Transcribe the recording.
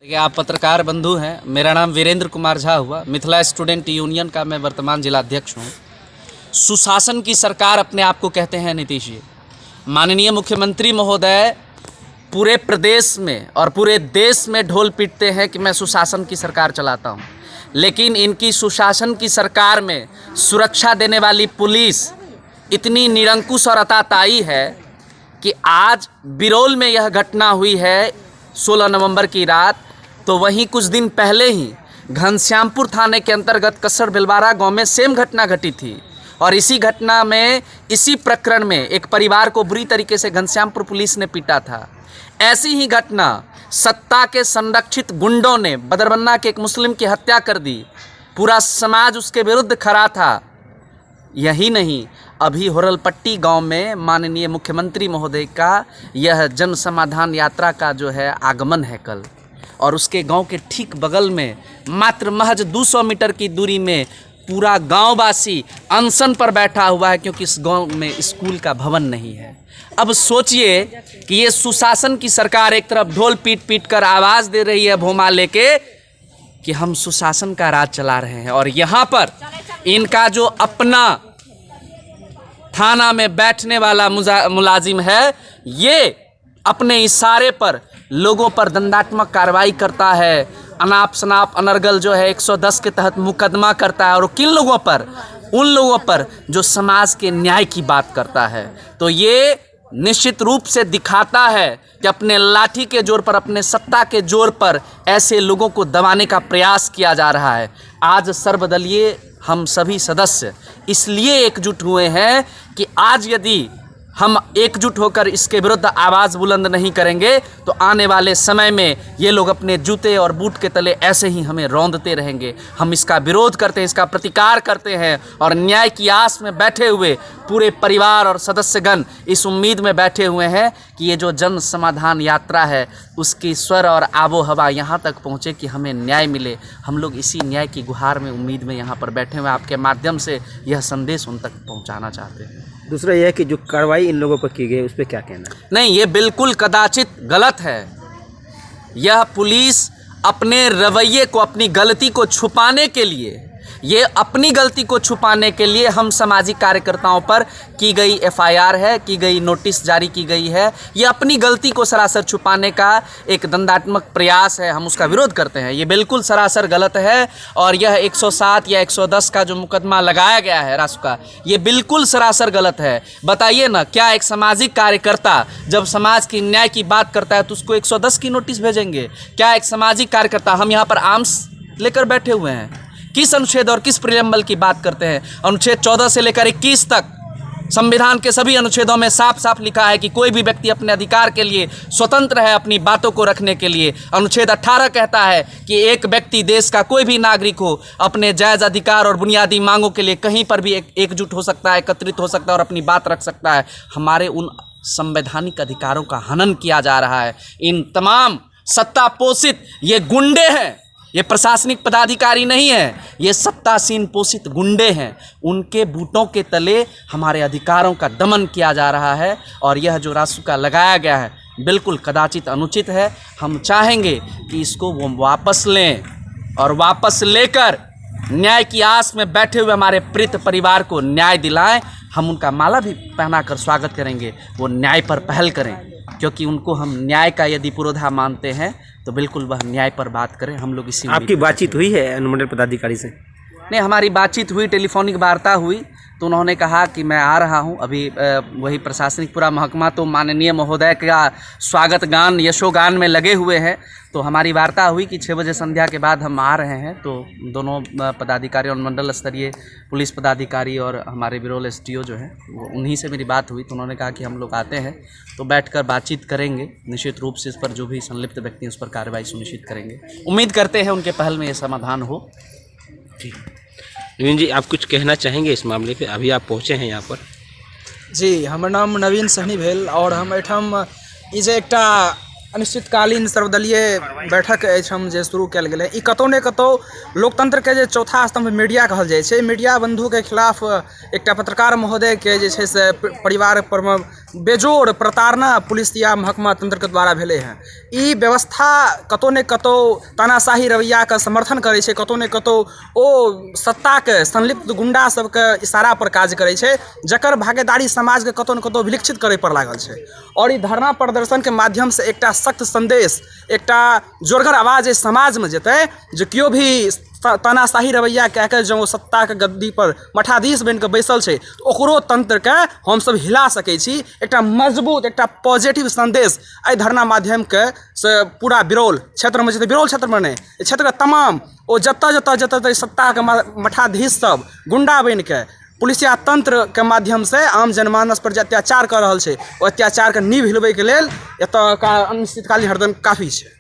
देखिए, आप पत्रकार बंधु हैं। मेरा नाम वीरेंद्र कुमार झा हुआ। मिथिला स्टूडेंट यूनियन का मैं वर्तमान जिलाध्यक्ष हूँ। सुशासन की सरकार अपने आप को कहते हैं नीतीश जी। माननीय मुख्यमंत्री महोदय पूरे प्रदेश में और पूरे देश में ढोल पीटते हैं कि मैं सुशासन की सरकार चलाता हूँ, लेकिन इनकी सुशासन की सरकार में सुरक्षा देने वाली पुलिस इतनी निरंकुश और अताताई है कि आज बिरौल में यह घटना हुई है 16 नवंबर की रात, तो वहीं कुछ दिन पहले ही घनश्यामपुर थाने के अंतर्गत कसर भिलवाड़ा गांव में सेम घटना घटी थी। और इसी घटना में, इसी प्रकरण में एक परिवार को बुरी तरीके से घनश्यामपुर पुलिस ने पीटा था। ऐसी ही घटना सत्ता के संरक्षित गुंडों ने बदरबन्ना के एक मुस्लिम की हत्या कर दी। पूरा समाज उसके विरुद्ध खड़ा था। यही नहीं, अभी होरलपट्टी गांव में माननीय मुख्यमंत्री महोदय का यह जन समाधान यात्रा का जो है आगमन है कल, और उसके गांव के ठीक बगल में मात्र महज 200 मीटर की दूरी में पूरा गांववासी अनशन पर बैठा हुआ है, क्योंकि इस गांव में स्कूल का भवन नहीं है। अब सोचिए कि ये सुशासन की सरकार एक तरफ ढोल पीट पीट कर आवाज़ दे रही है भोमा लेके कि हम सुशासन का राज चला रहे हैं, और यहाँ पर इनका जो अपना थाना में बैठने वाला मुलाजिम है, ये अपने इशारे पर लोगों पर दंडात्मक कार्रवाई करता है। अनाप शनाप अनर्गल जो है 110 के तहत मुकदमा करता है, और किन लोगों पर? उन लोगों पर जो समाज के न्याय की बात करता है। तो ये निश्चित रूप से दिखाता है कि अपने लाठी के जोर पर, अपने सत्ता के जोर पर ऐसे लोगों को दबाने का प्रयास किया जा रहा है। आज सर्वदलीय हम सभी सदस्य इसलिए एकजुट हुए हैं कि आज यदि हम एकजुट होकर इसके विरुद्ध आवाज़ बुलंद नहीं करेंगे तो आने वाले समय में ये लोग अपने जूते और बूट के तले ऐसे ही हमें रौंदते रहेंगे। हम इसका विरोध करते हैं, इसका प्रतिकार करते हैं, और न्याय की आस में बैठे हुए पूरे परिवार और सदस्यगण इस उम्मीद में बैठे हुए हैं कि ये जो जन समाधान यात्रा है उसकी स्वर और आबो हवा यहाँ तक पहुँचे कि हमें न्याय मिले। हम लोग इसी न्याय की गुहार में, उम्मीद में यहाँ पर बैठे हुए, आपके माध्यम से यह संदेश उन तक पहुँचाना चाहते हैं। दूसरा यह है कि जो कार्रवाई इन लोगों पर की गई उस पर क्या कहना है? नहीं, ये बिल्कुल कदाचित गलत है। यह पुलिस अपने रवैये को, अपनी गलती को छुपाने के लिए, ये अपनी गलती को छुपाने के लिए हम सामाजिक कार्यकर्ताओं पर की गई एफआईआर है, की गई नोटिस जारी की गई है। ये अपनी गलती को सरासर छुपाने का एक दंडात्मक प्रयास है। हम उसका विरोध करते हैं। ये बिल्कुल सरासर गलत है, और यह 107 या 110 का जो मुकदमा लगाया गया है रासु का, ये बिल्कुल सरासर गलत है। बताइए ना, क्या एक सामाजिक कार्यकर्ता जब समाज की न्याय की बात करता है तो उसको 110 की नोटिस भेजेंगे? क्या एक सामाजिक कार्यकर्ता, हम यहाँ पर आर्म्स लेकर बैठे हुए हैं, किस अनुच्छेद और किस प्रियम्बल की बात करते हैं? अनुच्छेद 14 से लेकर 21 तक संविधान के सभी अनुच्छेदों में साफ साफ लिखा है कि कोई भी व्यक्ति अपने अधिकार के लिए स्वतंत्र है, अपनी बातों को रखने के लिए। अनुच्छेद 18 कहता है कि एक व्यक्ति, देश का कोई भी नागरिक हो, अपने जायज़ अधिकार और बुनियादी मांगों के लिए कहीं पर भी एकजुट हो सकता है, एकत्रित हो सकता है और अपनी बात रख सकता है। हमारे उन संवैधानिक अधिकारों का हनन किया जा रहा है। इन तमाम सत्ता पोषित ये गुंडे हैं, ये प्रशासनिक पदाधिकारी नहीं है, ये सत्तासीन पोषित गुंडे हैं। उनके बूटों के तले हमारे अधिकारों का दमन किया जा रहा है, और यह जो रासुका लगाया गया है बिल्कुल कदाचित अनुचित है। हम चाहेंगे कि इसको वो वापस लें, और वापस लेकर न्याय की आस में बैठे हुए हमारे प्रीत परिवार को न्याय दिलाएं। हम उनका माला भी पहनाकर स्वागत करेंगे। वो न्याय पर पहल करें, क्योंकि उनको हम न्याय का यदि पुरोधा मानते हैं तो बिल्कुल वह न्याय पर बात करें। हम लोग इसी आपकी बातचीत हुई है अनुमंडल पदाधिकारी से? नहीं, हमारी बातचीत हुई, टेलीफोनिक वार्ता हुई, तो उन्होंने कहा कि मैं आ रहा हूं। अभी वही प्रशासनिक पूरा महकमा तो माननीय महोदय का स्वागत गान, यशोगान में लगे हुए हैं। तो हमारी वार्ता हुई कि 6 बजे संध्या के बाद हम आ रहे हैं। तो दोनों पदाधिकारी और मंडल स्तरीय पुलिस पदाधिकारी और हमारे बिरौल एसडीओ जो है, उन्हीं से मेरी बात हुई। तो उन्होंने कहा कि हम लोग आते हैं तो बैठकर बातचीत करेंगे, निश्चित रूप से इस पर जो भी संलिप्त व्यक्ति हैं उस पर कार्रवाई सुनिश्चित करेंगे। उम्मीद करते हैं उनके पहल में ये समाधान हो। ठीक, नवीन जी, आप कुछ कहना चाहेंगे इस मामले पे? अभी आप पहुँचे हैं यहाँ पर। जी, हमर नाम नवीन सहनी भेल, और हम एठाम ई जे एकटा अनिश्चितकालीन सर्वदलीय बैठक एहिठाम जे शुरू कयल गेलै, ई कतौ ने कतौ लोकतंत्रके जे चौथा स्तंभ मीडिया कहल जाइ छै, मीडिया बंधुके खिलाफ एकटा पत्रकार महोदयके जे छै से परिवार परमे बेजोड़ प्रताड़ना पुलिस या महकमा तंत्रके द्वारा भेलै हँ। ई व्यवस्था कतौ ने कतौ तानाशाही रवैयाके समर्थन करै छै, कतौ ने कतौ ओ सत्ताके संलिप्त गुंडा सबके इशारा पर काज करै छै, जकर भागीदारी समाजके कतौ ने कतौ विलक्षित करे पर लागल छै। और ई धरना प्रदर्शनके माध्यम से एकटा सख्त संदेश, एकटा जोरगर आवाज इस समाज में जेतै जे केओ भी तानाशाही रवैया कह के जो सत्ता के गद्दी पर मठाधीश बन के बैसल छै, तो ओकरो तंत्र के हमसब हिला सकै छी। एकटा मजबूत, एकटा पॉजिटिव संदेश एहि धरना माध्यम के से पूरा बिरौल क्षेत्र में जेतै, बिरौल क्षेत्र में नहीं, क्षेत्र के तमाम ओ जतऽ सत्ता के मठाधीश सब गुंडा बन के पुलिसिया तंत्र के माध्यम से आम जनमानस पर जे अत्याचार कर रहल छै, ओ अत्याचार के नींव हिलबै के लेल एतऽ का अनिश्चितकालीन हरदम काफी छै।